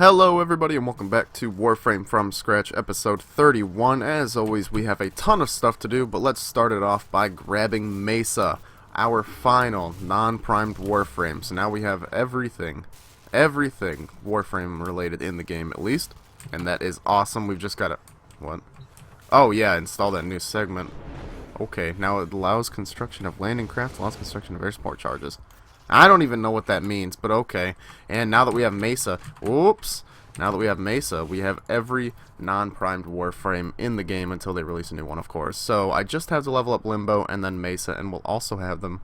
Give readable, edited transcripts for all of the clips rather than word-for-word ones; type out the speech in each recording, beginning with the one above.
Hello everybody and welcome back to Warframe from Scratch episode 31. As always, we have a ton of stuff to do, but let's start it off by grabbing Mesa, our final non-primed Warframe. So now we have everything Warframe related in the game at least, and that is awesome. We've just got to, what? Oh yeah, install that new segment. Okay, now it allows construction of landing craft, allows construction of air support charges. I don't even know what that means, but okay. And now that we have Mesa, now that we have Mesa, we have every non-primed Warframe in the game until they release a new one, of course. So I just have to level up Limbo and then Mesa, and we'll also have them,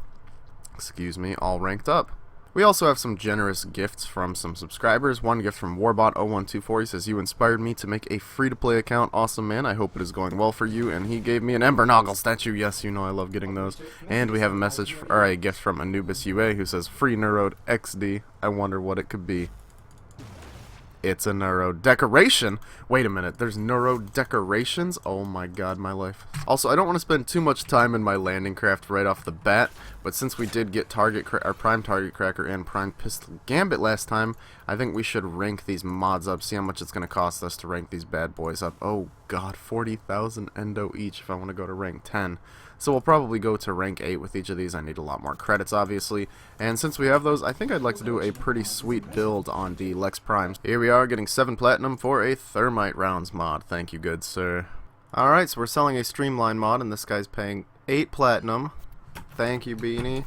all ranked up. We also have some generous gifts from some subscribers. One gift from Warbot0124. He says, "You inspired me to make a free-to-play account. Awesome, man. I hope it is going well for you." And he gave me an Ember NOGGLE statue. Yes, you know I love getting those. And we have a gift from Anubis UA who says, "Free NEURODE XD. I wonder what it could be." It's a NEURODE decoration. Wait a minute, there's NEURODE decorations? Oh my god, my life. Also, I don't want to spend too much time in my landing craft right off the bat, but since we did get our Prime Target Cracker and Prime Pistol Gambit last time, I think we should rank these mods up, see how much it's going to cost us to rank these bad boys up. Oh god, 40,000 endo each if I want to go to rank 10. So we'll probably go to rank 8 with each of these. I need a lot more credits, obviously. And since we have those, I think I'd like to do a pretty sweet build on the Lex Primes. Here we are, getting 7 platinum for a Thermite Rounds mod. Thank you, good sir. Alright, so we're selling a Streamline mod, and this guy's paying 8 platinum. Thank you, Beanie.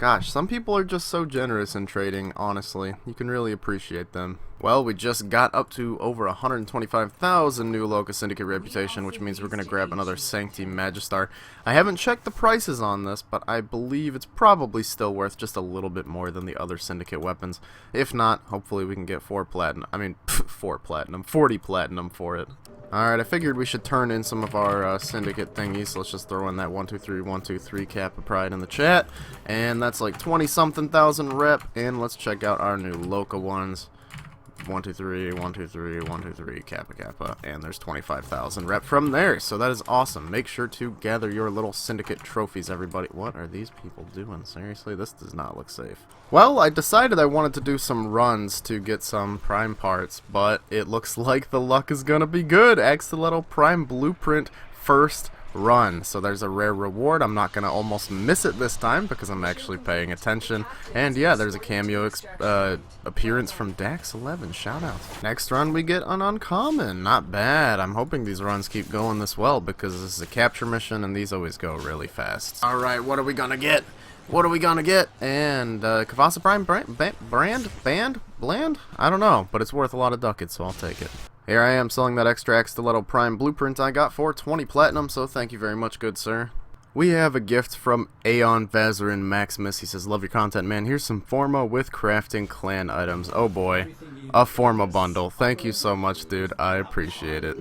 Gosh, some people are just so generous in trading, honestly. You can really appreciate them. Well, we just got up to over 125,000 new Loca Syndicate reputation, which means we're going to grab another Sancti Magistar. I haven't checked the prices on this, but I believe it's probably still worth just a little bit more than the other Syndicate weapons. If not, hopefully we can get 40 platinum for it. Alright, I figured we should turn in some of our Syndicate thingies, so let's just throw in that 123 cap of pride in the chat. And that's like 20-something thousand rep, and let's check out our new Loca ones. 123, Kappa, and there's 25,000 rep from there, so that is awesome. Make sure to gather your little Syndicate trophies, everybody. What are these people doing? Seriously, this does not look safe. Well, I decided I wanted to do some runs to get some Prime parts, but it looks like the luck is gonna be good. Axolotl Prime Blueprint first run. So there's a rare reward. I'm not going to almost miss it this time because I'm actually paying attention. And yeah, there's a cameo appearance from Dax11. Shout out. Next run we get an uncommon. Not bad. I'm hoping these runs keep going this well because this is a capture mission and these always go really fast. Alright, what are we going to get? What are we gonna get? And Kavasa Prime Bland? I don't know, but it's worth a lot of ducats, so I'll take it. Here I am selling that extra Axolotl Prime Blueprint I got for 20 platinum, so thank you very much, good sir. We have a gift from Aeon Vazarin Maximus. He says, "Love your content, man. Here's some FORMA with crafting clan items." Oh boy, a FORMA bundle. Thank you so much, dude. I appreciate it.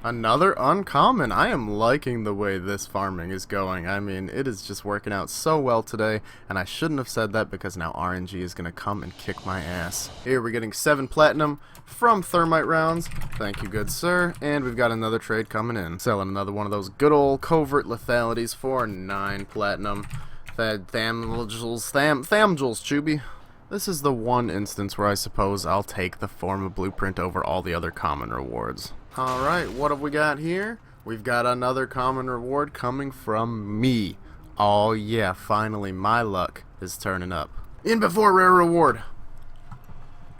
Another uncommon. I am liking the way this farming is going. I mean, it is just working out so well today, and I shouldn't have said that because now RNG is going to come and kick my ass. Here we're getting 7 platinum from Thermite Rounds. Thank you, good sir. And we've got another trade coming in. Selling another one of those good old covert lethalities for 9 platinum. Thamjules, Chubby. This is the one instance where I suppose I'll take the FORMA blueprint over all the other common rewards. Alright, what have we got here? We've got another common reward coming from me. Oh yeah, finally my luck is turning up. In before rare reward.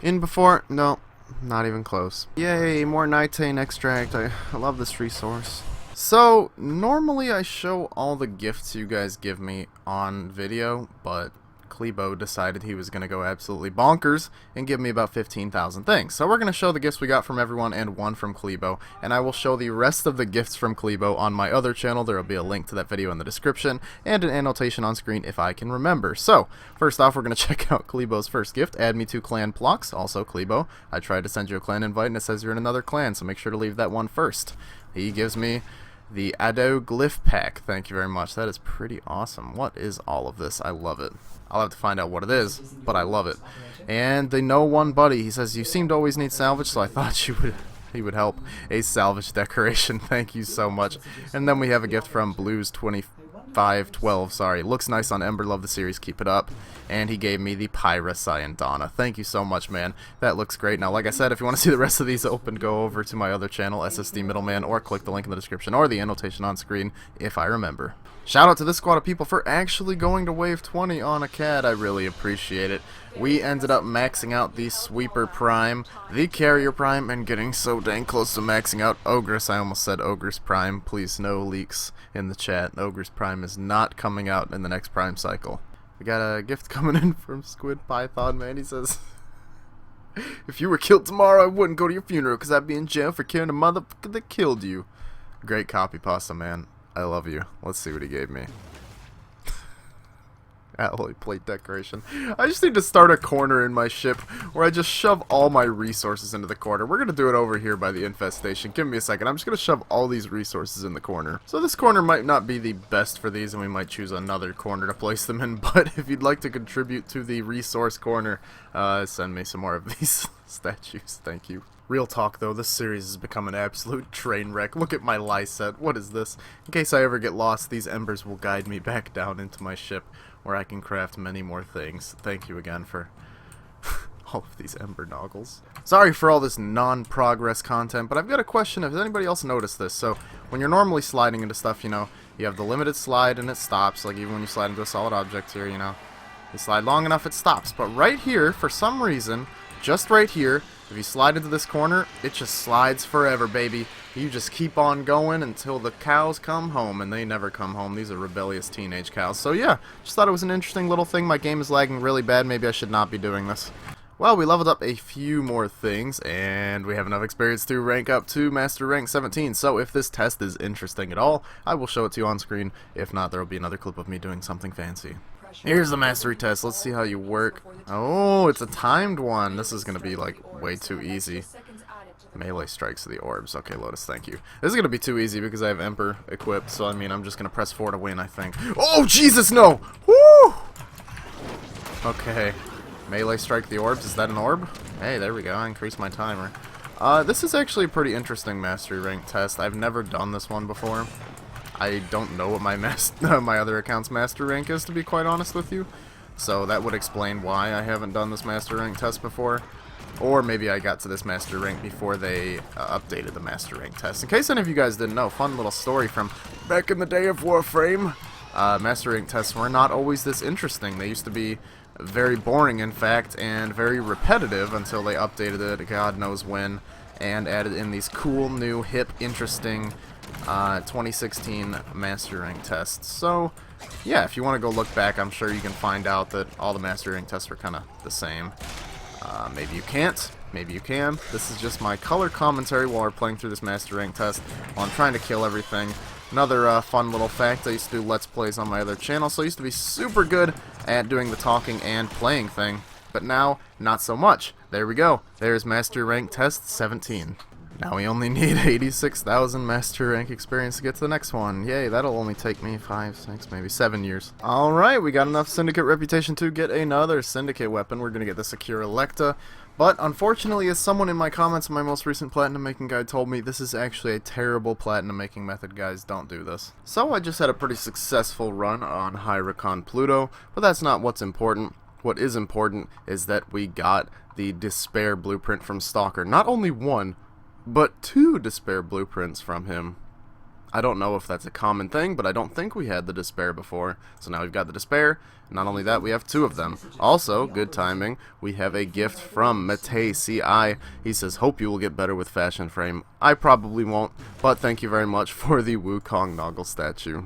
In before, no, not even close. Yay, more Nitane extract. I love this resource. So, normally I show all the gifts you guys give me on video, but Klebo decided he was going to go absolutely bonkers and give me about 15,000 things. So we're going to show the gifts we got from everyone and one from Klebo, and I will show the rest of the gifts from Klebo on my other channel. There will be a link to that video in the description and an annotation on screen if I can remember. So, first off, we're going to check out Klebo's first gift. Add me to clan blocks. Also, Klebo, I tried to send you a clan invite and it says you're in another clan, so make sure to leave that one first. He gives me the Ado Glyph Pack. Thank you very much. That is pretty awesome. What is all of this? I love it. I'll have to find out what it is, but I love it. And the No One Buddy. He says, "You seem to always need salvage, so I thought he would help. A salvage decoration." Thank you so much. And then we have a gift from Blues 20 512, sorry. Looks nice on Ember, love the series, keep it up. And he gave me the Pyra Cyandana. Thank you so much, man. That looks great. Now, like I said, if you want to see the rest of these open, go over to my other channel, SSD Middleman, or click the link in the description or the annotation on screen if I remember. Shout out to this squad of people for actually going to wave 20 on a CAD. I really appreciate it. We ended up maxing out the Sweeper Prime, the Carrier Prime, and getting so dang close to maxing out Ogress. I almost said Ogress Prime. Please, no leaks in the chat. Ogress Prime is not coming out in the next Prime cycle. We got a gift coming in from Squid Python, man. He says, if you were killed tomorrow, I wouldn't go to your funeral because I'd be in jail for killing a motherfucker that killed you. Great copy pasta, man. I love you. Let's see what he gave me. Alloy plate decoration. I just need to start a corner in my ship where I just shove all my resources into the corner. We're going to do it over here by the infestation. Give me a second. I'm just going to shove all these resources in the corner. So this corner might not be the best for these, and we might choose another corner to place them in. But if you'd like to contribute to the resource corner, send me some more of these statues. Thank you. Real talk though, this series has become an absolute train wreck. Look at my Lyset. What is this? In case I ever get lost, these embers will guide me back down into my ship where I can craft many more things. Thank you again for all of these ember noggles. Sorry for all this non-progress content, but I've got a question. Has anybody else noticed this? So when you're normally sliding into stuff, you know, you have the limited slide and it stops. Like even when you slide into a solid object here, you know, you slide long enough, it stops. But right here, for some reason, just right here, if you slide into this corner, it just slides forever, baby. You just keep on going until the cows come home, and they never come home. These are rebellious teenage cows. So yeah, just thought it was an interesting little thing. My game is lagging really bad. Maybe I should not be doing this. Well, we leveled up a few more things, and we have enough experience to rank up to Master Rank 17. So if this test is interesting at all, I will show it to you on screen. If not, there will be another clip of me doing something fancy. Here's the mastery test. Let's see how you work. Oh, it's a timed one. This is going to be like way too easy. Melee strikes to the orbs. Okay, Lotus, thank you. This is going to be too easy because I have Emperor equipped, so I mean, I'm just going to press 4 to win, I think. Oh, Jesus, no! Woo! Okay. Melee strike the orbs. Is that an orb? Hey, there we go. I increased my timer. This is actually a pretty interesting mastery rank test. I've never done this one before. I don't know what my my other account's master rank is, to be quite honest with you. So that would explain why I haven't done this master rank test before. Or maybe I got to this master rank before they updated the master rank test. In case any of you guys didn't know, fun little story from back in the day of Warframe. Master rank tests were not always this interesting. They used to be very boring, in fact, and very repetitive until they updated it, God knows when, and added in these cool, new, hip, interesting 2016 master rank tests. So yeah, if you want to go look back, I'm sure you can find out that all the master rank tests were kind of the same. Maybe you can't, maybe you can. This is just my color commentary while we're playing through this master rank test while I'm trying to kill everything. Another fun little fact, I used to do Let's Plays on my other channel, so I used to be super good at doing the talking and playing thing, but now, not so much. There we go. There's master rank test 17. Now we only need 86,000 master rank experience to get to the next one. Yay, that'll only take me 5, 6, maybe 7 years. Alright, we got enough Syndicate reputation to get another Syndicate weapon. We're going to get the Secure Electa. But unfortunately, as someone in my comments in my most recent platinum making guide told me, this is actually a terrible platinum making method, guys. Don't do this. So I just had a pretty successful run on Hyricon Pluto, but that's not what's important. What is important is that we got the Despair blueprint from Stalker. Not only one, but 2 Despair blueprints from him. I don't know if that's a common thing, but I don't think we had the Despair before. So now we've got the Despair. Not only that, we have 2 of them. Also, good timing, we have a gift from Matei CI. He says, hope you will get better with Fashion Frame. I probably won't, but thank you very much for the Wukong Noggle statue.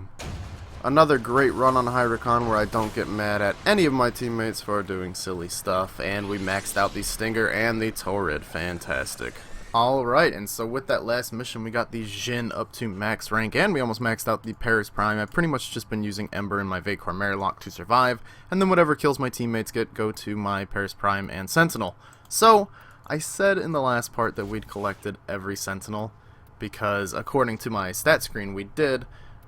Another great run on Hyricon where I don't get mad at any of my teammates for doing silly stuff. And we maxed out the Stinger and the Torrid. Fantastic. Alright, and so with that last mission, we got the Jin up to max rank, and we almost maxed out the Paris Prime. I've pretty much just been using Ember and my Vacor Marilock to survive, and then whatever kills my teammates get go to my Paris Prime and Sentinel. So, I said in the last part that we'd collected every Sentinel, because according to my stat screen we did,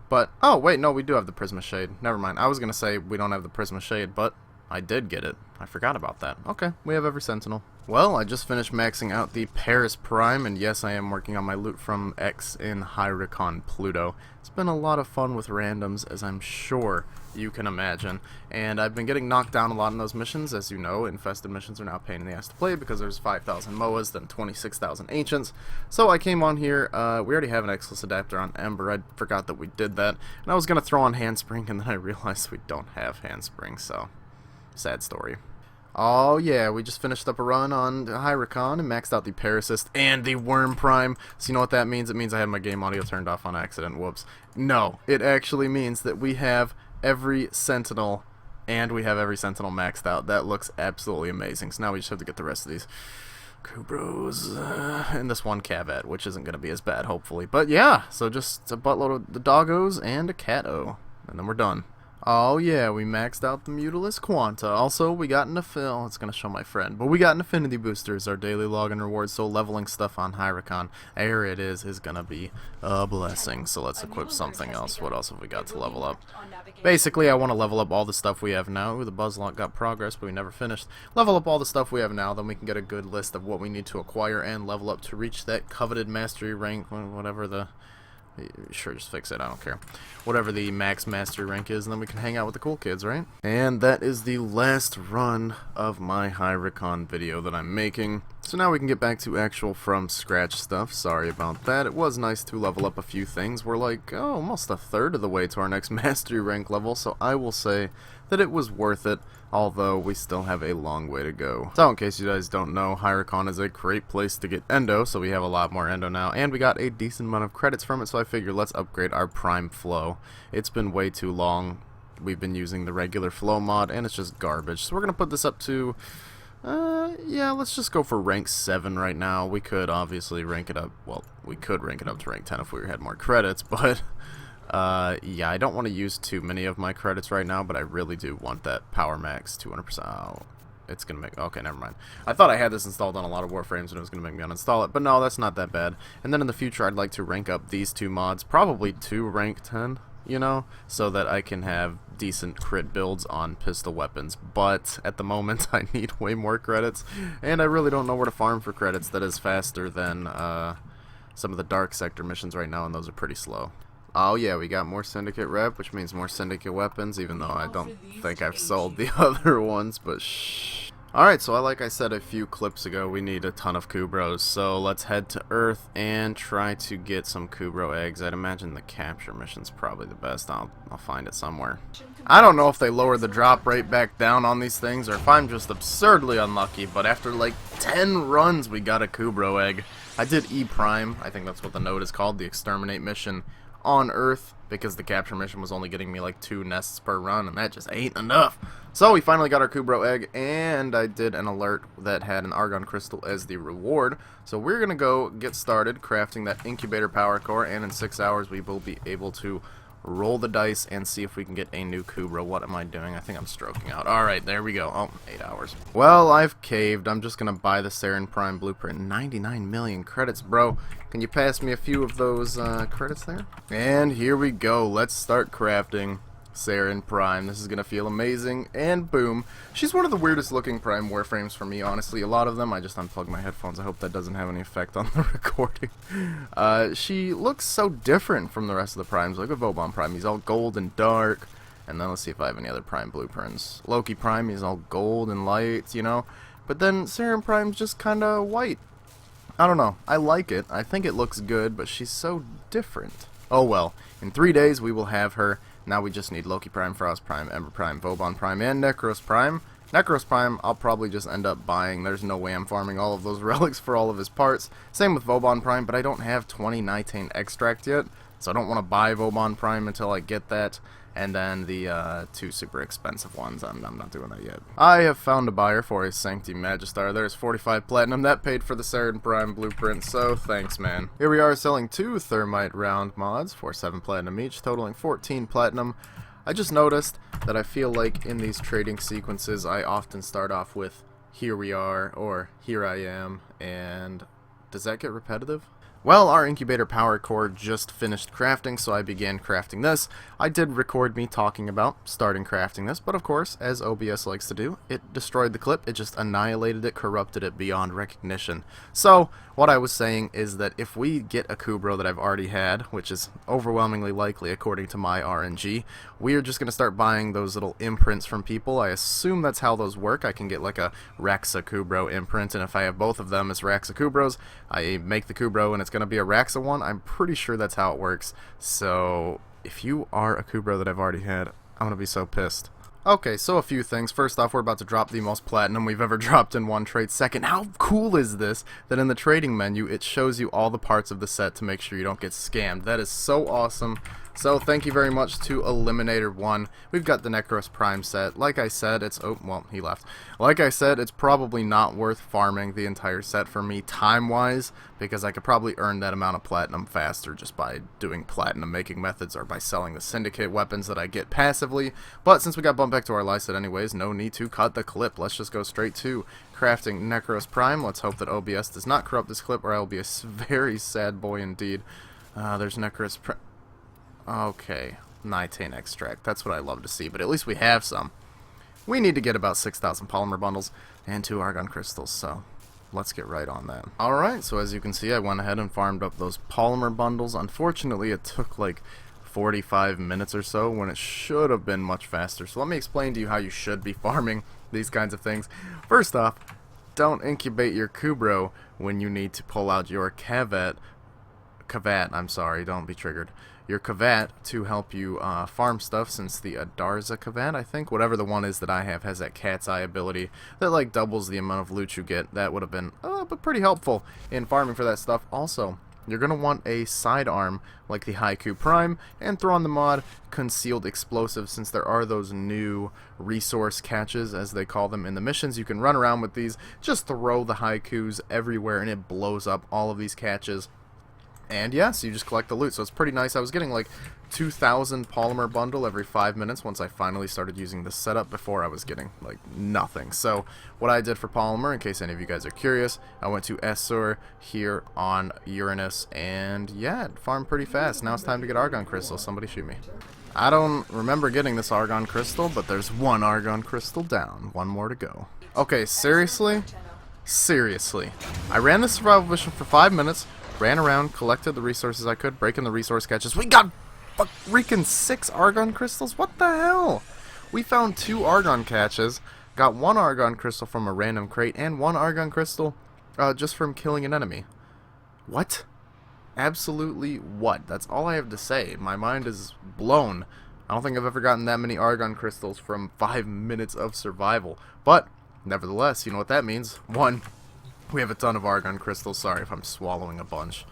but, oh wait, no, we do have the Prisma Shade. Never mind, I was going to say we don't have the Prisma Shade, but I did get it. I forgot about that. Okay, we have every Sentinel. Well, I just finished maxing out the Paris Prime, and yes, I am working on my loot from X in Hyricon Pluto. It's been a lot of fun with randoms, as I'm sure you can imagine, and I've been getting knocked down a lot in those missions. As you know, infested missions are now a pain in the ass to play because there's 5,000 MOAs, then 26,000 Ancients. So I came on here, we already have an X-less adapter on Ember, I forgot that we did that, and I was going to throw on Handspring, and then I realized we don't have Handspring, so sad story. Oh yeah, we just finished up a run on Hyricon and maxed out the Parasist and the Worm Prime. So you know what that means? It means I had my game audio turned off on accident. Whoops. No, it actually means that we have every Sentinel, and we have every Sentinel maxed out. That looks absolutely amazing. So now we just have to get the rest of these Kubros and this one Cavat, which isn't going to be as bad, hopefully. But yeah, so just a buttload of the doggos and a cat-o, and then we're done. Oh yeah, we maxed out the Mutilus Quanta. Also, we got an affinity. It's gonna show my friend, but we got an affinity boosters, our daily login rewards. So leveling stuff on Hyricon, there it is gonna be a blessing. So let's equip something else. What else have we got to level up? Basically, I want to level up all the stuff we have now. Ooh, the Buzzlock got progress, but we never finished. Level up all the stuff we have now, then we can get a good list of what we need to acquire and level up to reach that coveted mastery rank, whatever the. Sure, just fix it, I don't care. Whatever the max mastery rank is, and then we can hang out with the cool kids, right? And that is the last run of my Hyricon video that I'm making. So now we can get back to actual from scratch stuff. Sorry about that. It was nice to level up a few things. We're like, oh, almost a third of the way to our next mastery rank level, so I will say that it was worth it, although we still have a long way to go. So in case you guys don't know, Hyricon is a great place to get Endo, so we have a lot more Endo now, and we got a decent amount of credits from it, so I figured let's upgrade our Prime Flow. It's been way too long. We've been using the regular Flow mod, and it's just garbage. So we're going to put this up to, yeah, let's just go for rank 7 right now. We could obviously rank it up, well, we could rank it up to rank 10 if we had more credits, but yeah, I don't want to use too many of my credits right now, but I really do want that Power Max 200%. Oh, it's going to make... Okay, never mind. I thought I had this installed on a lot of Warframes and it was going to make me uninstall it, but no, that's not that bad. And then in the future, I'd like to rank up these two mods, probably to rank 10, you know, so that I can have decent crit builds on pistol weapons. But at the moment, I need way more credits, and I really don't know where to farm for credits that is faster than some of the Dark Sector missions right now, and those are pretty slow. Oh yeah, we got more Syndicate rep, which means more Syndicate weapons, even though I don't think I've sold the other ones, but shh. Alright, so like I said a few clips ago, we need a ton of Kubros, so let's head to Earth and try to get some Kubro eggs. I'd imagine the capture mission's probably the best. I'll find it somewhere. I don't know if they lowered the drop rate back down on these things, or if I'm just absurdly unlucky, but after like 10 runs we got a Kubro egg. I did E Prime, I think that's what the node is called, the Exterminate mission, on Earth, because the capture mission was only getting me like 2 nests per run, and that just ain't enough. So we finally got our Kubro egg, and I did an alert that had an Argon Crystal as the reward. So we're gonna go get started crafting that Incubator Power Core, and in 6 hours we will be able to roll the dice and see if we can get a new Kubro. What am I doing? I think I'm stroking out. Alright, there we go. Oh, 8 hours. Well, I've caved. I'm just gonna buy the Saren Prime Blueprint. 99 million credits, bro. Can you pass me a few of those credits there? And here we go. Let's start crafting Saren Prime. This is gonna feel amazing, and boom. She's one of the weirdest looking Prime Warframes for me, honestly. A lot of them, I just unplugged my headphones. I hope that doesn't have any effect on the recording. She looks so different from the rest of the Primes. Look at Vauban Prime, he's all gold and dark. And then let's see if I have any other Prime blueprints. Loki Prime, he's all gold and light, you know. But then Saren Prime's just kinda white. I don't know, I like it. I think it looks good, but she's so different. Oh well, in 3 days we will have her. Now we just need Loki Prime, Frost Prime, Ember Prime, Vauban Prime, and Necros Prime. Necros Prime, I'll probably just end up buying. There's no way I'm farming all of those relics for all of his parts. Same with Vauban Prime, but I don't have 20 Nitane Extract yet, so I don't want to buy Vauban Prime until I get that. And then the 2 super expensive ones, I'm not doing that yet. I have found a buyer for a Sancti Magistar. There's 45 platinum. That paid for the Saren Prime blueprint, so thanks, man. Here we are selling 2 Thermite round mods for 7 platinum each, totaling 14 platinum. I just noticed that I feel like in these trading sequences, I often start off with, here we are, or here I am, and does that get repetitive? Well, our incubator power core just finished crafting, so I began crafting this. I did record me talking about starting crafting this, but of course, as OBS likes to do, it destroyed the clip. It just annihilated it, corrupted it beyond recognition. So, what I was saying is that if we get a Kubro that I've already had, which is overwhelmingly likely according to my RNG, we are just going to start buying those little imprints from people. I assume that's how those work. I can get like a Raxa Kubro imprint, and if I have both of them as Raxa Kubros, I make the Kubro and it's going to be a Raxa one. I'm pretty sure that's how it works. So if you are a Kubro that I've already had, I'm going to be so pissed. Okay, so a few things. First off, we're about to drop the most platinum we've ever dropped in one trade. Second, how cool is this that in the trading menu it shows you all the parts of the set to make sure you don't get scammed. That is so awesome. So thank you very much to Eliminator1. We've got the Necros Prime set. Like I said, it's... oh, well, he left. Like I said, it's probably not worth farming the entire set for me time-wise, because I could probably earn that amount of platinum faster just by doing platinum making methods or by selling the syndicate weapons that I get passively. But since we got bumped back to our live set anyways, no need to cut the clip. Let's just go straight to crafting Necros Prime. Let's hope that OBS does not corrupt this clip, or I will be a very sad boy indeed. There's Necros Prime. Okay, Nitane extract. That's what I love to see, but at least we have some. We need to get about 6,000 polymer bundles and 2 argon crystals, so let's get right on that. Alright, so as you can see, I went ahead and farmed up those polymer bundles. Unfortunately, it took like 45 minutes or so when it should have been much faster. So let me explain to you how you should be farming these kinds of things. First off, don't incubate your Kubro when you need to pull out your Kavat, I'm sorry, don't be triggered. Your Kavat to help you farm stuff, since the Adarza Kavat, I think, whatever the one is that I have, has that cat's eye ability that like doubles the amount of loot you get. That would have been but pretty helpful in farming for that stuff. Also, you're going to want a sidearm like the Haiku Prime, and throw on the mod Concealed Explosive, since there are those new resource catches, as they call them, in the missions. You can run around with these, just throw the Haikus everywhere, and it blows up all of these catches. And yes, you just collect the loot, so it's pretty nice. I was getting like 2,000 polymer bundle every 5 minutes once I finally started using this setup. Before I was getting like nothing. So what I did for polymer, in case any of you guys are curious, I went to Essor here on Uranus, and yeah, it farmed pretty fast. Now it's time to get argon crystal. Somebody shoot me. I don't remember getting this argon crystal, but there's one argon crystal down. One more to go. Okay, seriously? Seriously. I ran the survival mission for 5 minutes. Ran around, collected the resources I could, breaking the resource catches. We got freaking 6 argon crystals? What the hell? We found 2 argon catches, got 1 argon crystal from a random crate, and 1 argon crystal just from killing an enemy. What? Absolutely what? That's all I have to say. My mind is blown. I don't think I've ever gotten that many argon crystals from 5 minutes of survival. But, nevertheless, you know what that means. 1, we have a ton of argon crystals. Sorry if I'm swallowing a bunch.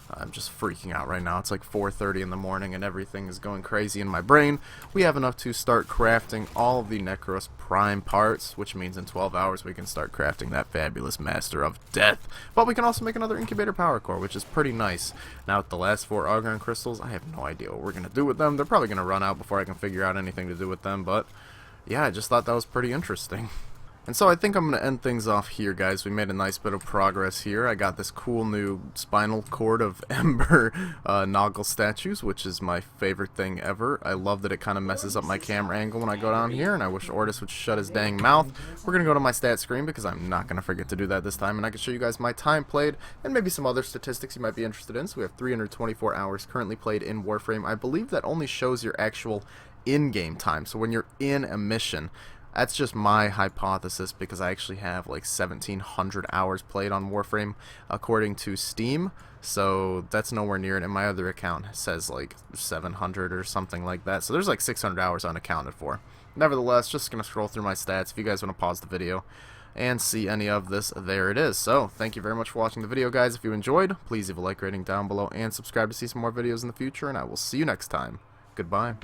I'm just freaking out right now. It's like 4:30 in the morning and everything is going crazy in my brain. We have enough to start crafting all of the Necros Prime parts, which means in 12 hours we can start crafting that fabulous Master of Death. But we can also make another incubator power core, which is pretty nice. Now with the last 4 argon crystals, I have no idea what we're going to do with them. They're probably going to run out before I can figure out anything to do with them, but yeah, I just thought that was pretty interesting. And so I think I'm going to end things off here, guys. We made a nice bit of progress here. I got this cool new spinal cord of Ember NOGGLE statues, which is my favorite thing ever. I love that it kind of messes up my camera angle when I go down here, and I wish Ortis would shut his dang mouth. We're going to go to my stat screen, because I'm not going to forget to do that this time, and I can show you guys my time played, and maybe some other statistics you might be interested in. So we have 324 hours currently played in Warframe. I believe that only shows your actual in-game time, so when you're in a mission. That's just my hypothesis, because I actually have like 1,700 hours played on Warframe according to Steam, so that's nowhere near it, and my other account says like 700 or something like that, so there's like 600 hours unaccounted for. Nevertheless, just going to scroll through my stats. If you guys want to pause the video and see any of this, there it is. So, thank you very much for watching the video, guys. If you enjoyed, please leave a like rating down below and subscribe to see some more videos in the future, and I will see you next time. Goodbye.